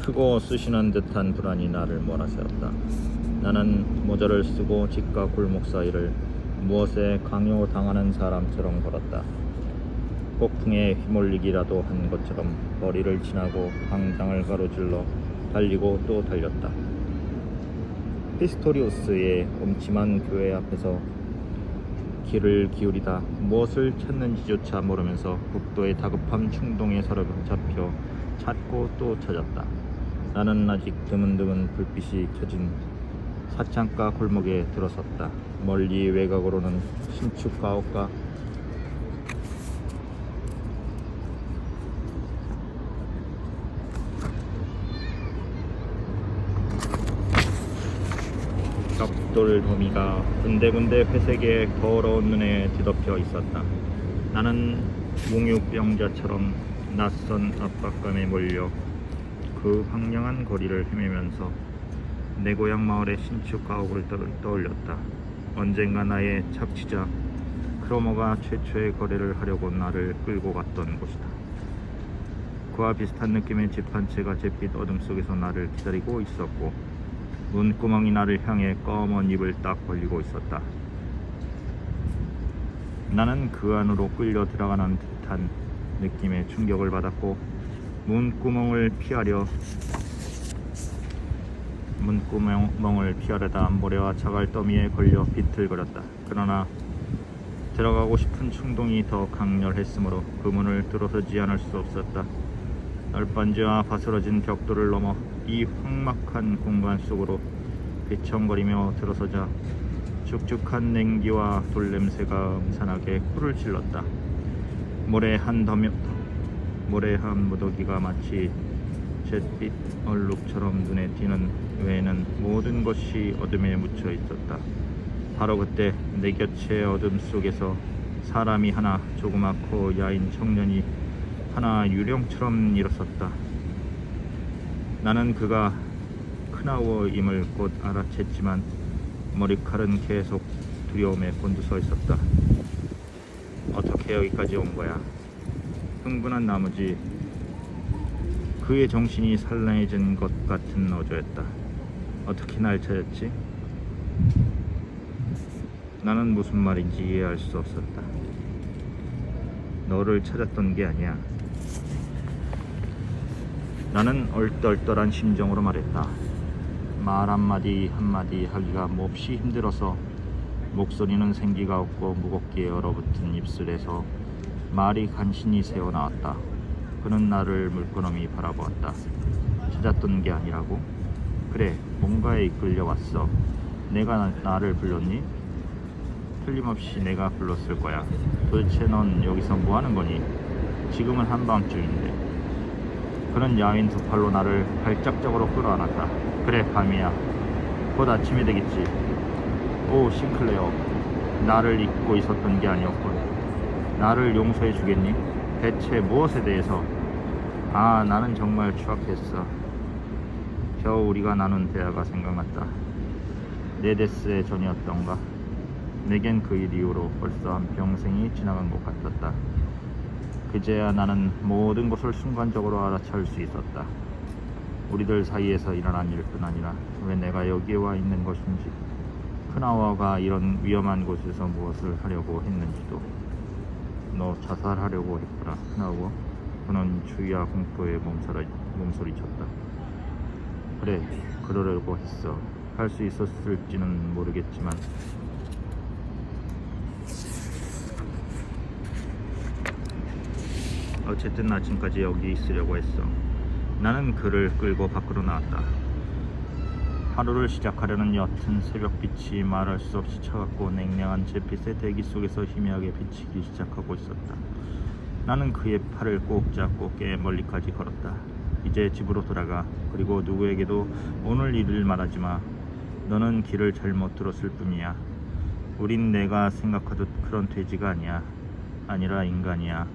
크고 쑤시는 듯한 불안이 나를 몰아세웠다. 나는 모자를 쓰고 집과 골목 사이를 무엇에 강요당하는 사람처럼 걸었다. 폭풍에 휘몰리기라도 한 것처럼 거리를 지나고 광장을 가로질러 달리고 또 달렸다. 피스토리우스의 음침한 교회 앞에서 길을 기울이다 무엇을 찾는지조차 모르면서 국도의 다급함 충동에 사로잡혀 찾고 또 찾았다. 나는 아직 드문드문 불빛이 켜진 사창가 골목에 들어섰다. 멀리 외곽으로는 신축 가옥과 벽돌 도미가 군데군데 회색의 더러운 눈에 뒤덮여 있었다. 나는 몽유병자처럼 낯선 압박감에 몰려 그 황량한 거리를 헤매면서 내 고향 마을의 신축 가옥을 떠올렸다. 언젠가 나의 착취자 크로머가 최초의 거래를 하려고 나를 끌고 갔던 곳이다. 그와 비슷한 느낌의 집 한 채가 잿빛 어둠 속에서 나를 기다리고 있었고 문구멍이 나를 향해 검은 입을 딱 벌리고 있었다. 나는 그 안으로 끌려 들어가는 듯한 느낌에 충격을 받았고 문구멍을 피하려다 모래와 자갈더미에 걸려 비틀거렸다. 그러나 들어가고 싶은 충동이 더 강렬했으므로 그 문을 들어서지 않을 수 없었다. 널빤지와 바스러진 벽돌을 넘어 이 황막한 공간 속으로 비청거리며 들어서자 축축한 냉기와 돌냄새가 음산하게 코를 찔렀다. 모래 한 무더기가 마치 잿빛 얼룩처럼 눈에 띄는 외에는 모든 것이 어둠에 묻혀 있었다. 바로 그때 내 곁의 어둠 속에서 사람이 하나, 조그맣고 야인 청년이 하나 유령처럼 일어섰다. 나는 그가 크나우어임을 곧 알아챘지만 머리칼은 계속 두려움에 곤두서 있었다. 어떻게 여기까지 온 거야? 흥분한 나머지 그의 정신이 산란해진 것 같은 어조였다. 어떻게 날 찾았지? 나는 무슨 말인지 이해할 수 없었다. 너를 찾았던 게 아니야. 나는 얼떨떨한 심정으로 말했다. 말 한마디 한마디 하기가 몹시 힘들어서 목소리는 생기가 없고 무겁게 얼어붙은 입술에서 말이 간신히 새어나왔다. 그는 나를 물끄러미 바라보았다. 찾았던 게 아니라고? 그래, 뭔가에 이끌려 왔어. 내가 나를 불렀니? 틀림없이 내가 불렀을 거야. 도대체 넌 여기서 뭐 하는 거니? 지금은 한밤중인데. 그는 야윈 두 팔로 나를 발작적으로 끌어안았다. 그래, 밤이야. 곧 아침이 되겠지. 오, 싱클레어. 나를 잊고 있었던 게 아니었군. 나를 용서해 주겠니? 대체 무엇에 대해서? 아, 나는 정말 추악했어. 겨우 우리가 나눈 대화가 생각났다. 네데스의 전이었던가? 내겐 그 일 이후로 벌써 한 평생이 지나간 것 같았다. 그제야 나는 모든 것을 순간적으로 알아차릴 수 있었다. 우리들 사이에서 일어난 일뿐 아니라 왜 내가 여기에 와 있는 것인지, 크나워가 이런 위험한 곳에서 무엇을 하려고 했는지도. 너 자살하려고 했구나, 크나워. 그는 추위와 공포에 몸서리쳤다. 그래, 그러려고 했어. 할 수 있었을지는 모르겠지만 어쨌든 아침까지 여기 있으려고 했어. 나는 그를 끌고 밖으로 나왔다. 하루를 시작하려는 옅은 새벽빛이 말할 수 없이 차갑고 냉랭한 잿빛의 대기 속에서 희미하게 비치기 시작하고 있었다. 나는 그의 팔을 꼭 잡고 꽤 멀리까지 걸었다. 이제 집으로 돌아가. 그리고 누구에게도 오늘 일을 말하지 마. 너는 길을 잘못 들었을 뿐이야. 우린 내가 생각하듯 그런 돼지가 아니라 인간이야.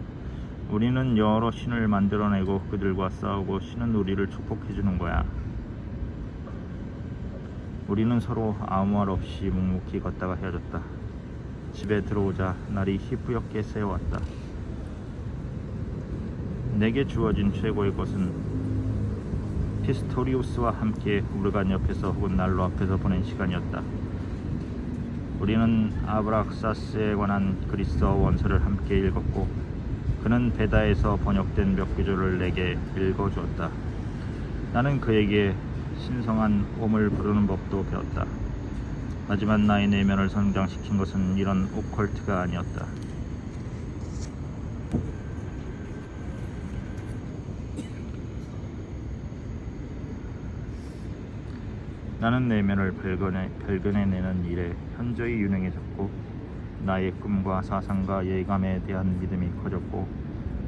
우리는 여러 신을 만들어내고 그들과 싸우고 신은 우리를 축복해주는 거야. 우리는 서로 아무 말 없이 묵묵히 걷다가 헤어졌다. 집에 들어오자 날이 희뿌옇게 새어왔다. 내게 주어진 최고의 것은 피스토리우스와 함께 우르간 옆에서 혹은 난로 앞에서 보낸 시간이었다. 우리는 아브락사스에 관한 그리스어 원서를 함께 읽었고 그는 베다에서 번역된 몇 구절을 내게 읽어주었다. 나는 그에게 신성한 옴을 부르는 법도 배웠다. 하지만 나의 내면을 성장시킨 것은 이런 오컬트가 아니었다. 나는 내면을 발견해내는 일에 현저히 유능해졌고 나의 꿈과 사상과 예감에 대한 믿음이 커졌고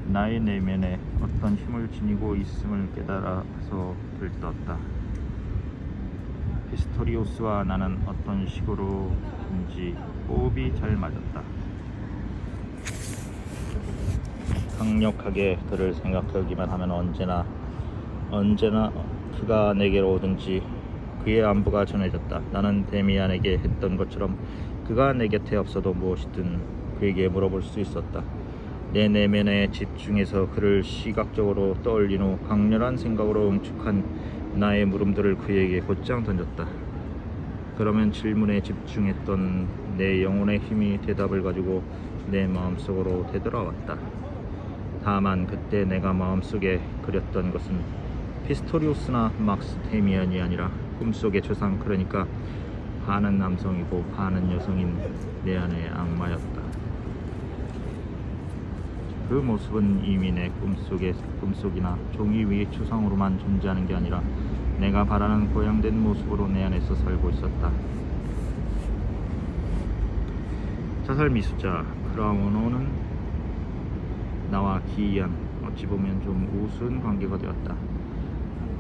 나의 내면에 어떤 힘을 지니고 있음을 깨달아서 들떴다. 피스토리우스와 나는 어떤 식으로든지 호흡이 잘 맞았다. 강력하게 그를 생각하기만 하면 언제나 그가 내게로 오든지 그의 안부가 전해졌다. 나는 데미안에게 했던 것처럼 그가 내 곁에 없어도 무엇이든 그에게 물어볼 수 있었다. 내 내면에 집중해서 그를 시각적으로 떠올린 후 강렬한 생각으로 응축한 나의 물음들을 그에게 곧장 던졌다. 그러면 질문에 집중했던 내 영혼의 힘이 대답을 가지고 내 마음속으로 되돌아왔다. 다만 그때 내가 마음속에 그렸던 것은 피스토리우스나 막스 데미안이 아니라 꿈속의 조상, 그러니까 반은 남성이고 반은 여성인 내 안의 악마였다. 그 모습은 이미 내 꿈속이나 종이 위의 추상으로만 존재하는 게 아니라 내가 바라는 고양된 모습으로 내 안에서 살고 있었다. 자살 미수자 크라우노는 나와 기이한, 어찌 보면 좀 우스운 관계가 되었다.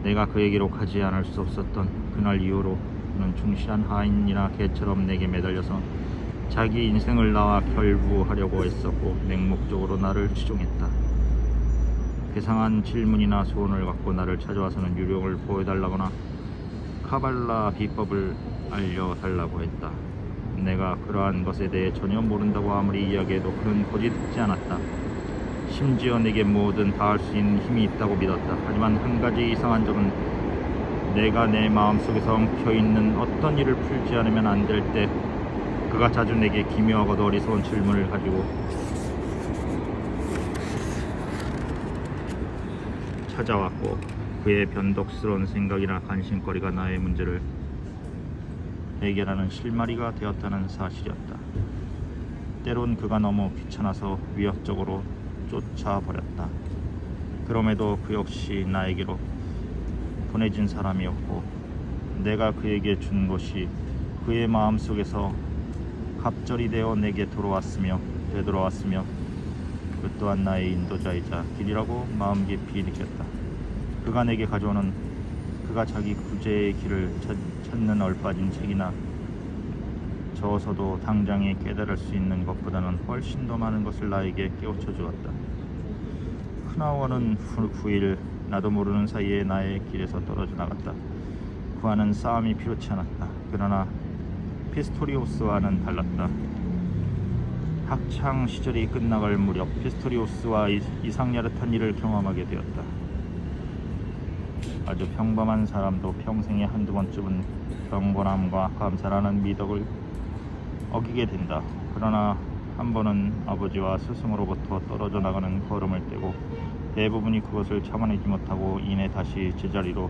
내가 그에게로 가지 않을 수 없었던 그날 이후로 그는 충실한 하인이나 개처럼 내게 매달려서 자기 인생을 나와 결부하려고 했었고 맹목적으로 나를 추종했다. 괴상한 질문이나 소원을 갖고 나를 찾아와서는 유령을 보여달라거나 카발라 비법을 알려달라고 했다. 내가 그러한 것에 대해 전혀 모른다고 아무리 이야기해도 그는 고지 듣지 않았다. 심지어 내게 뭐든 다 할 수 있는 힘이 있다고 믿었다. 하지만 한 가지 이상한 점은 내가 내 마음속에서 엉켜있는 어떤 일을 풀지 않으면 안 될 때 그가 자주 내게 기묘하고도 어리석은 질문을 가지고 찾아왔고 그의 변덕스러운 생각이나 관심거리가 나의 문제를 해결하는 실마리가 되었다는 사실이었다. 때론 그가 너무 귀찮아서 위협적으로 쫓아버렸다. 그럼에도 그 역시 나에게로 보내진 사람이었고 내가 그에게 준 것이 그의 마음속에서 갑절이 되어 내게 되돌아왔으며 그 또한 나의 인도자이자 길이라고 마음 깊이 느꼈다. 그가 내게 가져오는 그가 자기 구제의 길을 찾는 얼빠진 책이나 적어서도 당장에 깨달을 수 있는 것보다는 훨씬 더 많은 것을 나에게 깨우쳐 주었다. 크나워는 후일 나도 모르는 사이에 나의 길에서 떨어져 나갔다. 그와는 싸움이 필요치 않았다. 그러나 피스토리우스와는 달랐다. 학창 시절이 끝나갈 무렵 피스토리우스와 이상야릇한 일을 경험하게 되었다. 아주 평범한 사람도 평생에 한두 번쯤은 경건함과 감사라는 미덕을 어기게 된다. 그러나 한 번은 아버지와 스승으로부터 떨어져 나가는 걸음을 떼고 대부분이 그것을 참아내지 못하고 이내 다시 제자리로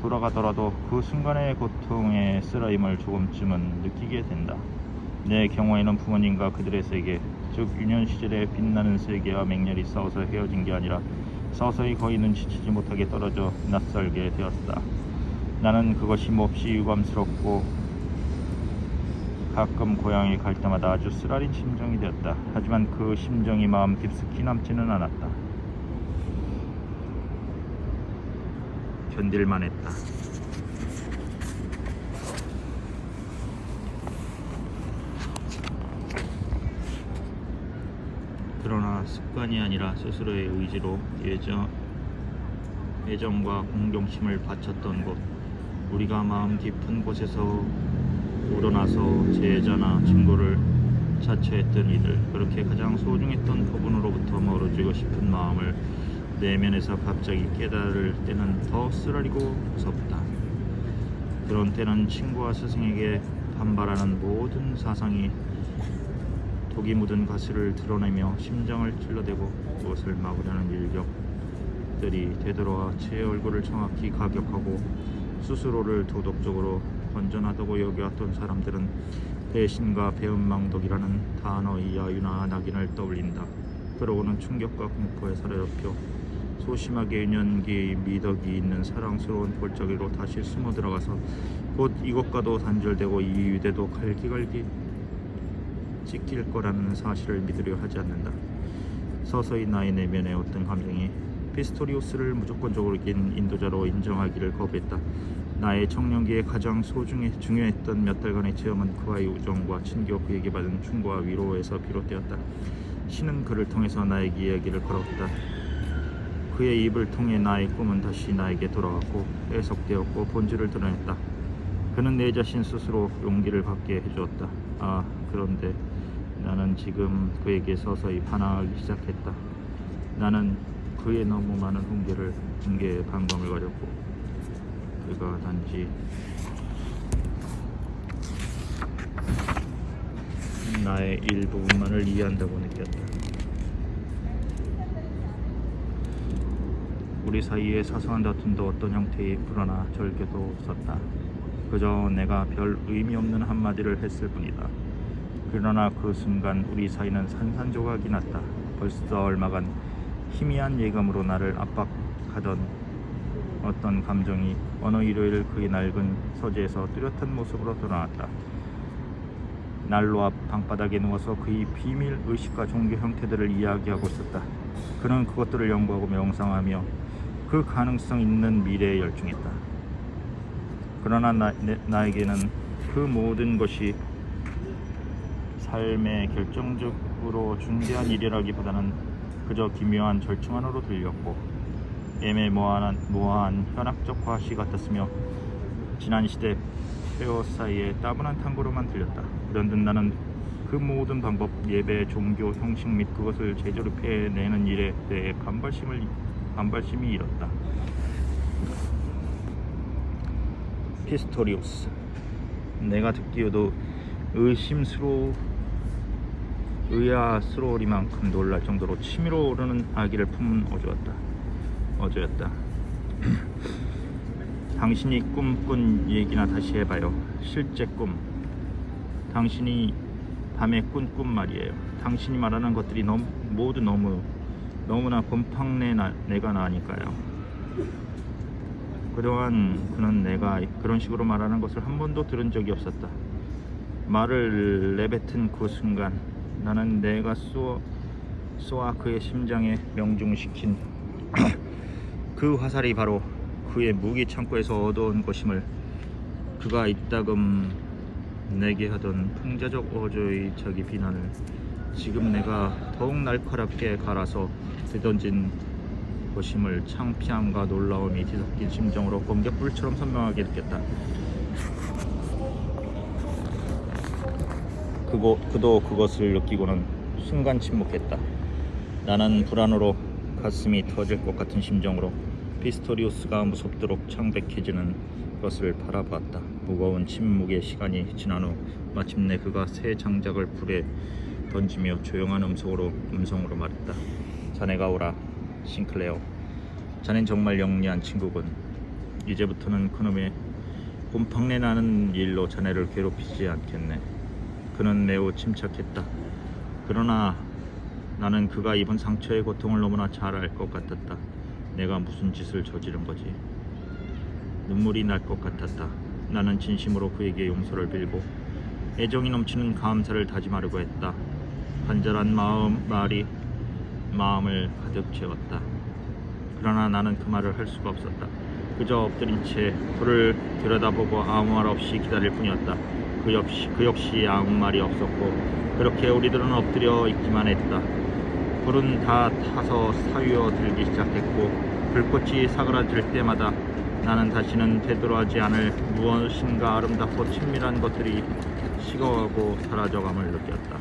돌아가더라도 그 순간의 고통의 쓰라임을 조금쯤은 느끼게 된다. 내 경우에는 부모님과 그들의 세계, 즉 유년 시절의 빛나는 세계와 맹렬히 싸워서 헤어진 게 아니라 서서히 거의 눈치채지 못하게 떨어져 낯설게 되었다. 나는 그것이 몹시 유감스럽고 가끔 고향에 갈 때마다 아주 쓰라린 심정이 되었다. 하지만 그 심정이 마음 깊숙이 남지는 않았다. 견딜만 했다. 그러나 습관이 아니라 스스로의 의지로 애정과 공경심을 바쳤던 곳, 우리가 마음 깊은 곳에서 우러나서 제자나 친구를 자처했던 이들, 그렇게 가장 소중했던 부분으로부터 멀어지고 싶은 마음을 내면에서 갑자기 깨달을 때는 더 쓰라리고 무섭다. 그런 때는 친구와 스승에게 반발하는 모든 사상이 독이 묻은 가시를 드러내며 심장을 찔러대고 그것을 막으려는 일격들이 되돌아와 제 얼굴을 정확히 가격하고 스스로를 도덕적으로 건전하다고 여겨왔던 사람들은 배신과 배은망덕이라는 단어의 야유나 낙인을 떠올린다. 그러고는 충격과 공포에 사로잡혀 소심하게 은연기 미덕이 있는 사랑스러운 볼자기로 다시 숨어 들어가서 곧 이것과도 단절되고 이 유대도 갈기갈기 찢길 거라는 사실을 믿으려 하지 않는다. 서서히 나의 내면의 어떤 감정이 피스토리우스를 무조건적으로 이긴 인도자로 인정하기를 거부했다. 나의 청년기에 가장 중요했던 몇 달간의 체험은 그와의 우정과 친교, 그에게 받은 충고와 위로에서 비롯되었다. 신은 그를 통해서 나에게 이야기를 걸었다. 그의 입을 통해 나의 꿈은 다시 나에게 돌아왔고 해석되었고 본질을 드러냈다. 그는 내 자신 스스로 용기를 갖게 해주었다. 그런데 나는 지금 그에게 서서히 반항하기 시작했다. 나는 그의 너무 많은 훈계에 반감을 가졌고 그가 단지 나의 일부분만을 이해한다고 느꼈다. 우리 사이의 사소한 다툼도 어떤 형태의 불화나 절개도 없었다. 그저 내가 별 의미 없는 한마디를 했을 뿐이다. 그러나 그 순간 우리 사이는 산산조각이 났다. 벌써 얼마간 희미한 예감으로 나를 압박하던 어떤 감정이 어느 일요일 그의 낡은 서재에서 뚜렷한 모습으로 드러났다. 난로 앞 방바닥에 누워서 그의 비밀 의식과 종교 형태들을 이야기하고 있었다. 그는 그것들을 연구하고 명상하며 그 가능성 있는 미래에 열중했다. 그러나 나에게는 그 모든 것이 삶의 결정적으로 중대한 일이라기보다는 그저 기묘한 절충안으로 들렸고 애매모호한 현학적 과시 같았으며 지난 시대 폐허 사이의 따분한 탕구로만 들렸다. 그런듯 나는 그 모든 방법, 예배, 종교, 형식 및 그것을 제대로 해내는 일에 대해 반발심이 일었다. 피스토리우스, 내가 듣기에도 의아스러우리만큼 놀랄 정도로 치밀어 오르는 아기를 품은 어조였다. 당신이 꿈꾼 얘기나 다시 해봐요. 실제 꿈. 당신이 밤에 꾼 꿈 말이에요. 당신이 말하는 것들이 모두 너무나 곰팡내 내가 나니까요. 그동안 그는 내가 그런 식으로 말하는 것을 한 번도 들은 적이 없었다. 말을 내뱉은 그 순간 나는 내가 쏘아 그의 심장에 명중시킨 그 화살이 바로 그의 무기 창고에서 얻어온 것임을, 그가 이따금 내게 하던 풍자적 어조의 자기 비난을 지금 내가 더욱 날카롭게 갈아서 되던진 것임을 창피함과 놀라움이 뒤섞인 심정으로 번갯불처럼 선명하게 느꼈다. 그도 그것을 느끼고는 순간 침묵했다. 나는 불안으로 가슴이 터질 것 같은 심정으로 피스토리우스가 무섭도록 창백해지는 것을 바라보았다. 무거운 침묵의 시간이 지난 후 마침내 그가 새 장작을 불에 던지며 조용한 음성으로 말했다. 자네가 오라, 싱클레어. 자넨 정말 영리한 친구군. 이제부터는 그놈의 곰팡내 나는 일로 자네를 괴롭히지 않겠네. 그는 매우 침착했다. 그러나 나는 그가 입은 상처의 고통을 너무나 잘 알 것 같았다. 내가 무슨 짓을 저지른 거지. 눈물이 날 것 같았다. 나는 진심으로 그에게 용서를 빌고 애정이 넘치는 감사를 다짐하려고 했다. 간절한 말이 마음을 가득 채웠다. 그러나 나는 그 말을 할 수가 없었다. 그저 엎드린 채 불을 들여다보고 아무 말 없이 기다릴 뿐이었다. 그 역시 아무 말이 없었고 그렇게 우리들은 엎드려 있기만 했다. 불은 다 타서 사위어 들기 시작했고 불꽃이 사그라질 때마다 나는 다시는 되돌아오지 않을 무엇인가 아름답고 친밀한 것들이 식어가고 사라져감을 느꼈다.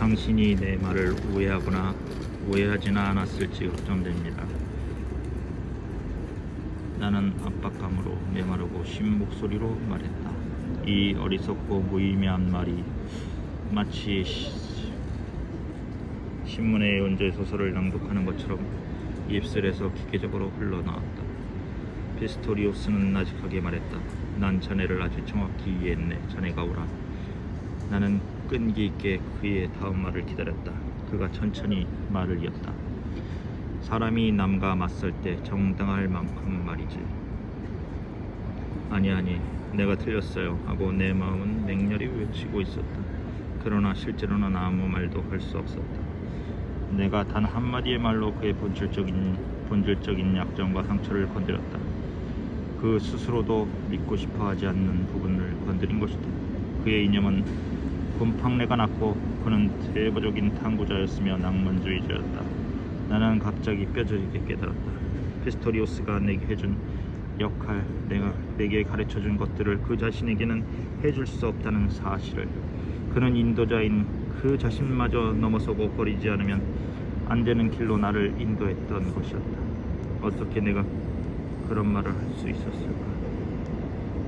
당신이 내 말을 오해하거나 오해하지는 않았을지 걱정됩니다. 나는 압박감으로 메마르고 쉰 목소리로 말했다. 이 어리석고 무의미한 말이 마치 신문의 연재 소설을 낭독하는 것처럼 입술에서 기계적으로 흘러나왔다. 피스토리오스는 나직하게 말했다. 난 자네를 아주 정확히 이해했네. 자네가 오라. 나는 끈기 있게 그의 다음 말을 기다렸다. 그가 천천히 말을 이었다. 사람이 남과 맞설 때 정당할 만큼 말이지. 아니 내가 틀렸어요 하고 내 마음은 맹렬히 외치고 있었다. 그러나 실제로는 아무 말도 할 수 없었다. 내가 단 한마디의 말로 그의 본질적인 약점과 상처를 건드렸다. 그 스스로도 믿고 싶어 하지 않는 부분을 건드린 것이다. 그의 이념은 곰팡내가 났고 그는 대부적인 탐구자였으며 낭만주의자였다. 나는 갑자기 뼈저리게 깨달았다. 피스토리오스가 내게 해준 역할, 내게 가르쳐준 것들을 그 자신에게는 해줄 수 없다는 사실을, 그는 인도자인 그 자신마저 넘어서고 버리지 않으면 안 되는 길로 나를 인도했던 것이었다. 어떻게 내가 그런 말을 할 수 있었을까?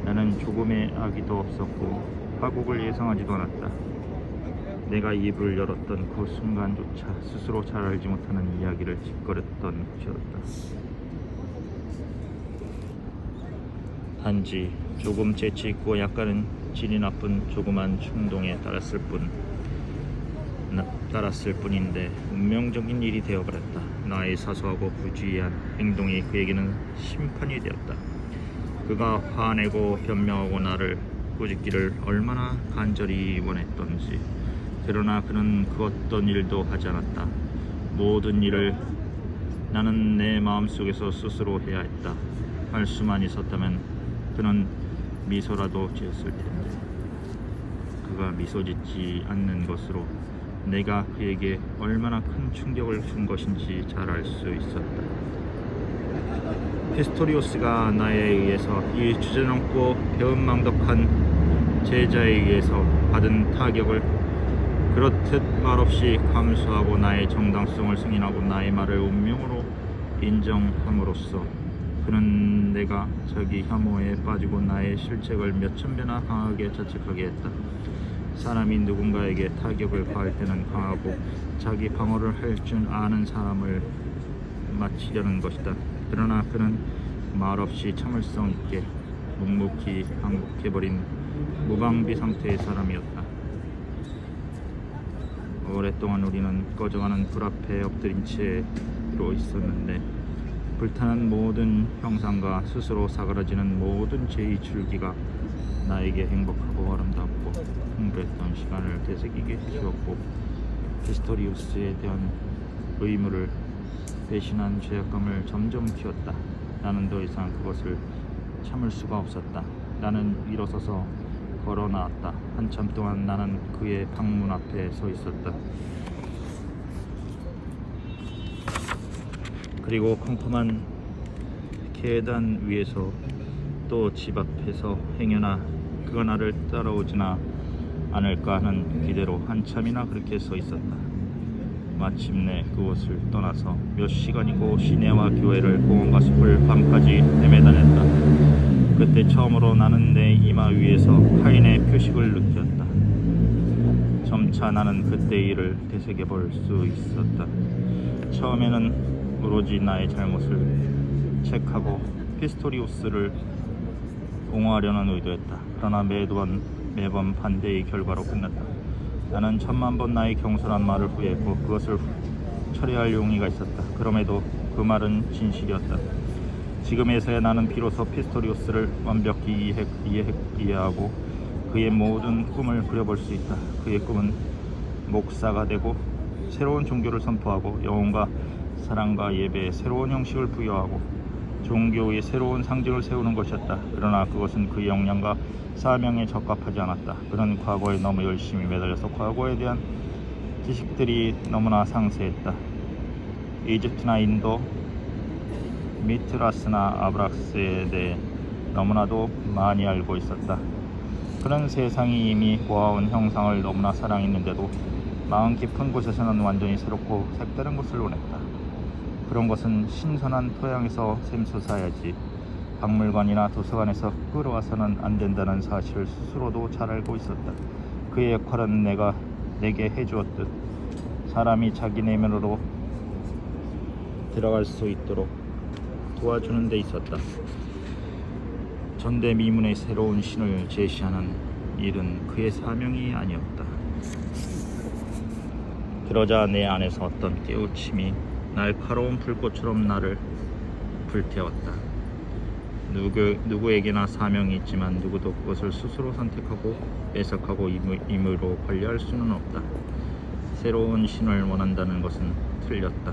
나는 조금의 악의도 없었고 파국을 예상하지도 않았다. 내가 입을 열었던 그 순간조차 스스로 잘 알지 못하는 이야기를 짓거렸던 것이었다. 단지 조금 재치있고 약간은 질이 나쁜 조그만 충동에 따랐을 뿐인데 운명적인 일이 되어버렸다. 나의 사소하고 부주의한 행동이 그에게는 심판이 되었다. 그가 화내고 변명하고 나를 꾸짖기를 얼마나 간절히 원했던지. 그러나 그는 그 어떤 일도 하지 않았다. 모든 일을 나는 내 마음속에서 스스로 해야 했다. 할 수만 있었다면 그는 미소라도 지었을 텐데. 그가 미소 짓지 않는 것으로 내가 그에게 얼마나 큰 충격을 준 것인지 잘 알 수 있었다. 피스토리오스가 나에 의해서 이 주제넘고 배은망덕한 제자에 의해서 받은 타격을 그렇듯 말없이 감수하고 나의 정당성을 승인하고 나의 말을 운명으로 인정함으로써 그는 내가 자기 혐오에 빠지고 나의 실책을 몇천 배나 강하게 자책하게 했다. 사람이 누군가에게 타격을 가할 때는 강하고 자기 방어를 할 줄 아는 사람을 맞추려는 것이다. 그러나 그는 말없이 참을성 있게 묵묵히 항복해버린 무방비 상태의 사람이었다. 오랫동안 우리는 꺼져가는 불 앞에 엎드린 채로 있었는데 불타는 모든 형상과 스스로 사그라지는 모든 죄의 줄기가 나에게 행복하고 아름답고 풍부했던 시간을 되새기게 해주었고 피스토리우스에 대한 의무를 배신한 죄악감을 점점 키웠다. 나는 더 이상 그것을 참을 수가 없었다. 나는 일어서서 걸어 나왔다. 한참 동안 나는 그의 방문 앞에 서 있었다. 그리고 컴컴한 계단 위에서 또 집 앞에서 행여나 그가 나를 따라오지나 않을까 하는 기대로 한참이나 그렇게 서 있었다. 마침내 그곳을 떠나서 몇 시간이고 시내와 교회를 공원과 숲을 밤까지 헤매다녔다. 그때 처음으로 나는 내 이마 위에서 하인의 표식을 느꼈다. 점차 나는 그때의 일을 되새겨볼 수 있었다. 처음에는 오로지 나의 잘못을 책하고 피스토리우스를 옹호하려는 의도였다. 그러나 매번 반대의 결과로 끝났다. 나는 천만 번 나의 경솔한 말을 후회했고 그것을 철회할 용의가 있었다. 그럼에도 그 말은 진실이었다. 지금에서야 나는 비로소 피스토리우스를 완벽히 이해하고 그의 모든 꿈을 그려볼 수 있다. 그의 꿈은 목사가 되고 새로운 종교를 선포하고 영혼과 사랑과 예배에 새로운 형식을 부여하고 종교의 새로운 상징을 세우는 것이었다. 그러나 그것은 그의 역량과 사명에 적합하지 않았다. 그는 과거에 너무 열심히 매달려서 과거에 대한 지식들이 너무나 상세했다. 이집트나 인도, 미트라스나 아브락스에 대해 너무나도 많이 알고 있었다. 그는 세상이 이미 보아온 형상을 너무나 사랑했는데도 마음 깊은 곳에서는 완전히 새롭고 색다른 것을 원했다. 그런 것은 신선한 토양에서 샘솟아야지 박물관이나 도서관에서 끌어와서는 안 된다는 사실을 스스로도 잘 알고 있었다. 그의 역할은 내게 해주었듯 사람이 자기 내면으로 들어갈 수 있도록 도와주는 데 있었다. 전대미문의 새로운 신을 제시하는 일은 그의 사명이 아니었다. 그러자 내 안에서 어떤 깨우침이 날카로운 불꽃처럼 나를 불태웠다. 누구에게나 사명이 있지만 누구도 그것을 스스로 선택하고 해석하고 임의로 관리할 수는 없다. 새로운 신을 원한다는 것은 틀렸다.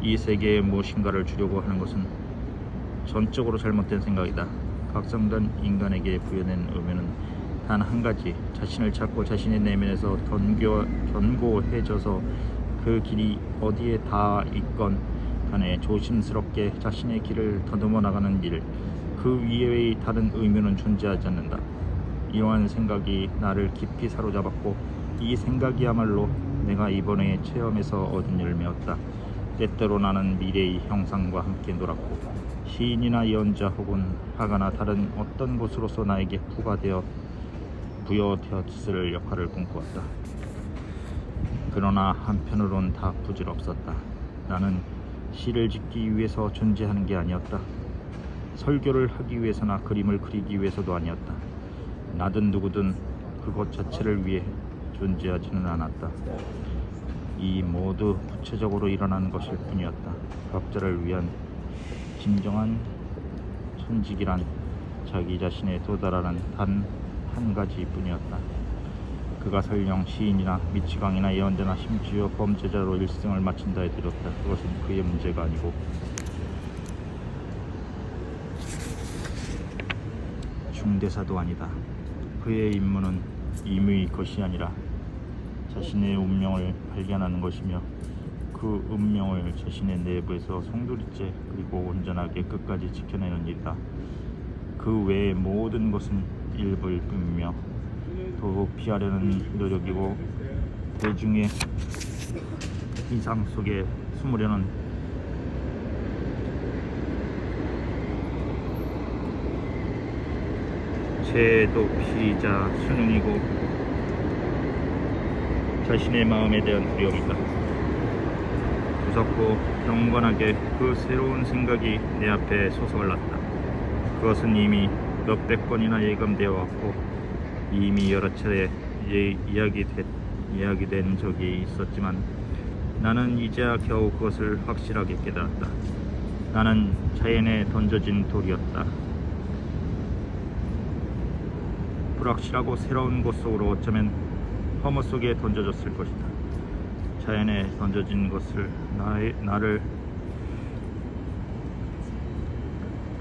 이 세계에 무엇인가를 주려고 하는 것은 전적으로 잘못된 생각이다. 각성된 인간에게 부여된 의미는 단 한 가지, 자신을 찾고 자신의 내면에서 견고해져서 그 길이 어디에 닿아 있건 간에 조심스럽게 자신의 길을 더듬어 나가는 일, 그 이외의 다른 의미는 존재하지 않는다. 이러한 생각이 나를 깊이 사로잡았고 이 생각이야말로 내가 이번에 체험에서 얻은 열매였다. 때때로 나는 미래의 형상과 함께 놀았고 시인이나 예언자 혹은 화가나 다른 어떤 곳으로서 나에게 부여되었을 역할을 꿈꾸었다. 그러나 한편으론 다 부질없었다. 나는 시를 짓기 위해서 존재하는 게 아니었다. 설교를 하기 위해서나 그림을 그리기 위해서도 아니었다. 나든 누구든 그것 자체를 위해 존재하지는 않았다. 이 모두 구체적으로 일어나는 것일 뿐이었다. 각자를 위한 진정한 천직이란 자기 자신에 도달하는 단 한 가지 뿐이었다. 그가 설령 시인이나 미치광이나 예언자나 심지어 범죄자로 일생을 마친다 해드렸다. 그것은 그의 문제가 아니고 중대사도 아니다. 그의 임무는 임의 것이 아니라 자신의 운명을 발견하는 것이며 그 운명을 자신의 내부에서 송두리째 그리고 온전하게 끝까지 지켜내는 일이다. 그 외의 모든 것은 일부일 뿐이며 더욱 피하려는 노력이고 대중의 이상 속에 숨으려는 죄도 피자 수능이고 자신의 마음에 대한 두려움이다. 무섭고 경건하게 그 새로운 생각이 내 앞에 솟아올랐다. 그것은 이미 몇백 번이나 예감되어 왔고 이미 여러 차례 이야기된 적이 있었지만 나는 이제야 겨우 그것을 확실하게 깨달았다. 나는 자연에 던져진 돌이었다. 불확실하고 새로운 곳 속으로 어쩌면 허무 속에 던져졌을 것이다. 자연에 던져진 것을 나를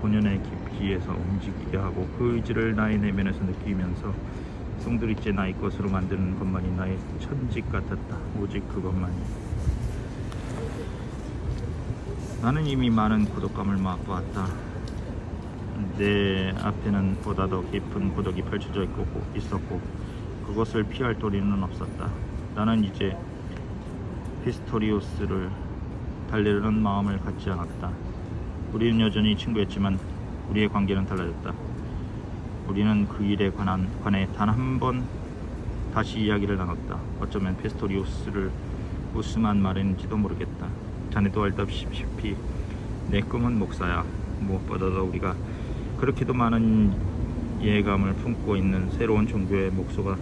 본연의 깊이에서 움직이게 하고 그 의지를 나의 내면에서 느끼면서 송두리째 나의 것으로 만드는 것만이 나의 천직 같았다. 오직 그것만이. 나는 이미 많은 고독감을 맛보았다. 내 앞에는 보다 더 깊은 고독이 펼쳐져 있었고 그것을 피할 도리는 없었다. 나는 이제 피스토리우스를 달래려는 마음을 갖지 않았다. 우리는 여전히 친구였지만 우리의 관계는 달라졌다. 우리는 그 일에 관해 단 한 번 다시 이야기를 나눴다. 어쩌면 피스토리우스를 웃음한 말인지도 모르겠다. 자네도 알다시피 내 꿈은 목사야. 무엇보다도 우리가 그렇게도 많은 예감을 품고 있는 새로운 종교의 목사가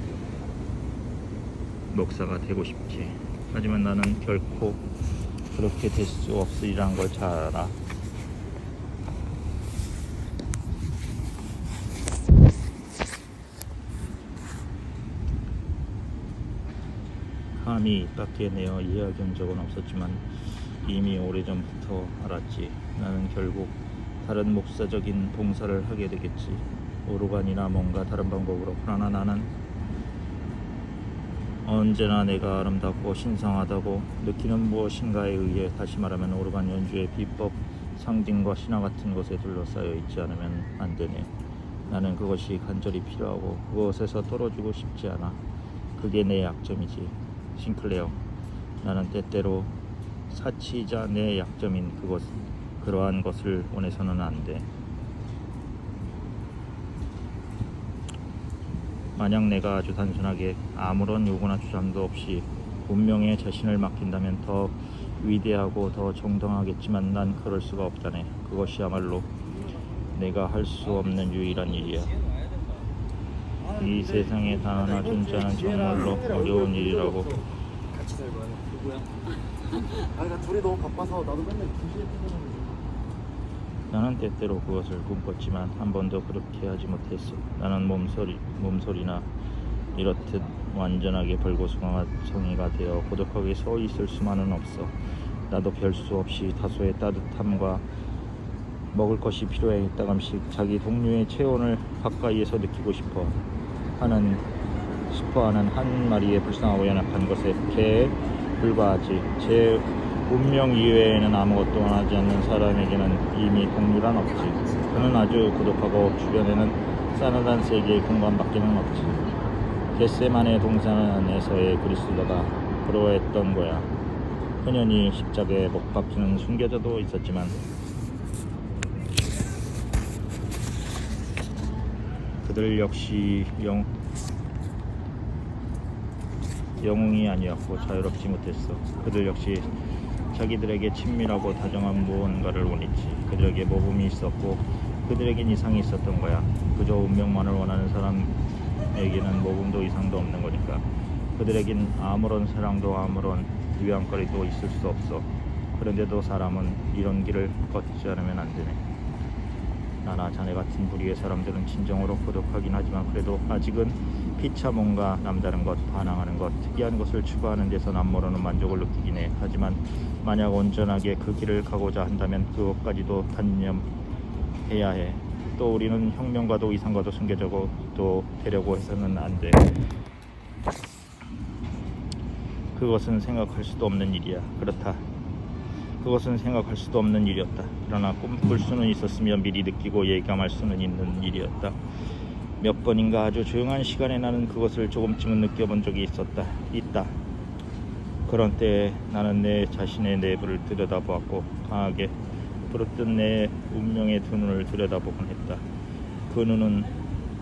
되고 싶지. 하지만 나는 결코 그렇게 될 수 없으리란 걸 잘 알아. 감히 입 밖에 내어 이야기한 적은 없었지만 이미 오래전부터 알았지. 나는 결국 다른 목사적인 봉사를 하게 되겠지. 오르간이나 뭔가 다른 방법으로. 그러나 나는 언제나 내가 아름답고 신성하다고 느끼는 무엇인가에 의해, 다시 말하면 오르간 연주의 비법, 상징과 신화 같은 것에 둘러싸여 있지 않으면 안 되네. 나는 그것이 간절히 필요하고 그것에서 떨어지고 싶지 않아. 그게 내 약점이지. 싱클레어. 나는 때때로 사치이자 내 약점인 그러한 것을 원해서는 안 돼. 만약 내가 아주 단순하게 아무런 요구나 주장도 없이 운명에 자신을 맡긴다면 더 위대하고 더 정당하겠지만 난 그럴 수가 없다네. 그것이야말로 내가 할 수 없는 유일한 일이야. 이 세상에 단 하나 존재하는 정말로 어려운 일이라고. 같이 살고 하는 누구야? 아니 나 둘이 너무 바빠서 나도 맨날 2시에 퇴근하는데. 나는 때때로 그것을 꿈꿨지만 한 번도 그렇게 하지 못했어. 나는 몸소리나 이렇듯 완전하게 벌거숭아성이가 되어 고독하게 서 있을 수만은 없어. 나도 별 수 없이 다소의 따뜻함과 먹을 것이 필요해 있다감씩 자기 동료의 체온을 가까이에서 느끼고 싶어하는 한 마리의 불쌍하고 연약한 것에 개에 불과하지. 제 운명 이외에는 아무것도 원하지 않는 사람에게는 이미 동료란 없지. 그는 아주 고독하고 주변에는 싸늘한 세계의 공간밖에는 없지. 겟세마네 동산에서의 그리스도가 부러워했던 거야. 흔연히 십자가에 못 박히는 순교자도 있었지만 그들 역시 영웅이 아니었고 자유롭지 못했어. 그들 역시 자기들에게 친밀하고 다정한 무언가를 원했지. 그들에게 모범이 있었고 그들에겐 이상이 있었던 거야. 그저 운명만을 원하는 사람에게는 모범도 이상도 없는 거니까. 그들에겐 아무런 사랑도 아무런 위안거리도 있을 수 없어. 그런데도 사람은 이런 길을 걷지 않으면 안 되네. 나나 자네 같은 부류의 사람들은 진정으로 고독하긴 하지만 그래도 아직은 피차 뭔가 남다른 것, 반항하는 것, 특이한 것을 추구하는 데서 남모르는 만족을 느끼긴 해. 하지만 만약 온전하게 그 길을 가고자 한다면 그것까지도 단념해야 해. 또 우리는 혁명과도 이상과도 숨겨져고 또 되려고 해서는 안 돼. 그것은 생각할 수도 없는 일이야. 그렇다. 그것은 생각할 수도 없는 일이었다. 그러나 꿈꿀 수는 있었으며 미리 느끼고 예감할 수는 있는 일이었다. 몇 번인가 아주 조용한 시간에 나는 그것을 조금쯤은 느껴본 적이 있다. 그런 때에 나는 내 자신의 내부를 들여다보았고 강하게 부르뜬 내 운명의 두 눈을 들여다보곤 했다. 그 눈은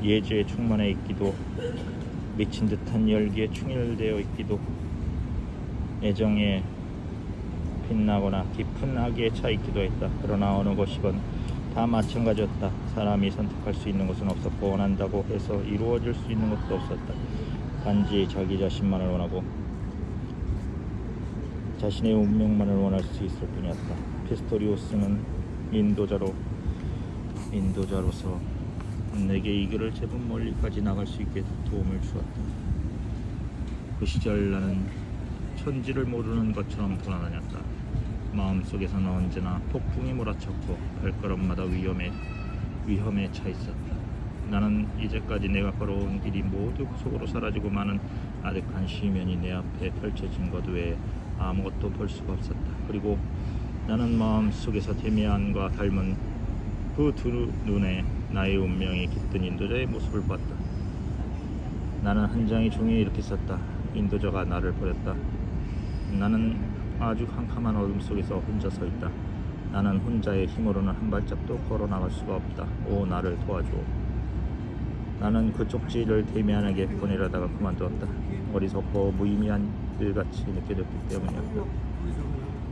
예지에 충만해 있기도 미친 듯한 열기에 충혈되어 있기도 애정에 빛나거나 깊은 악에 차 있기도 했다. 그러나 어느 것이건 다 마찬가지였다. 사람이 선택할 수 있는 것은 없었고 원한다고 해서 이루어질 수 있는 것도 없었다. 단지 자기 자신만을 원하고 자신의 운명만을 원할 수 있을 뿐이었다. 피스토리우스는 인도자로서 내게 이 길을 제법 멀리까지 나갈 수 있게 도움을 주었다. 그 시절 나는 천지를 모르는 것처럼 돌아다녔다. 마음속에서는 언제나 폭풍이 몰아쳤고 발걸음마다 위험에 차 있었다. 나는 이제까지 내가 걸어온 길이 모두 그 속으로 사라지고 많은 아득한 시면이 내 앞에 펼쳐진 것 외에 아무것도 볼 수가 없었다. 그리고 나는 마음속에서 데미안과 닮은 그 두 눈에 나의 운명이 깃든 인도자의 모습을 봤다. 나는 한 장의 종이에 이렇게 썼다. 인도자가 나를 버렸다. 나는 아주 캄캄한 어둠 속에서 혼자 서 있다. 나는 혼자의 힘으로는 한 발짝도 걸어 나갈 수가 없다. 오, 나를 도와줘. 나는 그 쪽지를 데미안에게 보내려다가 그만두었다. 어리석고 무의미한 일같이 느껴졌기 때문이었다.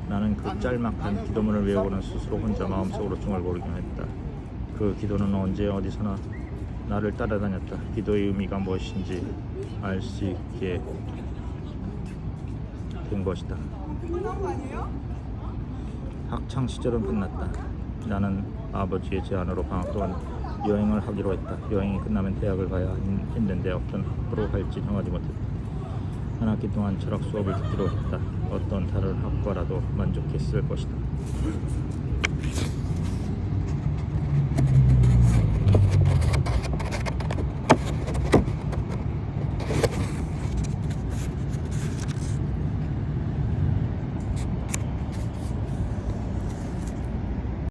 나는 그 짤막한 기도문을 외우고는 스스로 혼자 마음속으로 중얼거리긴 했다. 그 기도는 언제 어디서나 나를 따라다녔다. 기도의 의미가 무엇인지 알 수 있게 된 것이다. 학창 시절은 끝났다. 나는 아버지의 제안으로 방학 동안 여행을 하기로 했다. 여행이 끝나면 대학을 가야 했는데 어떤 학부로 갈지 정하지 못했다. 한 학기 동안 철학 수업을 듣기로 했다. 어떤 다른 학과라도 만족했을 것이다.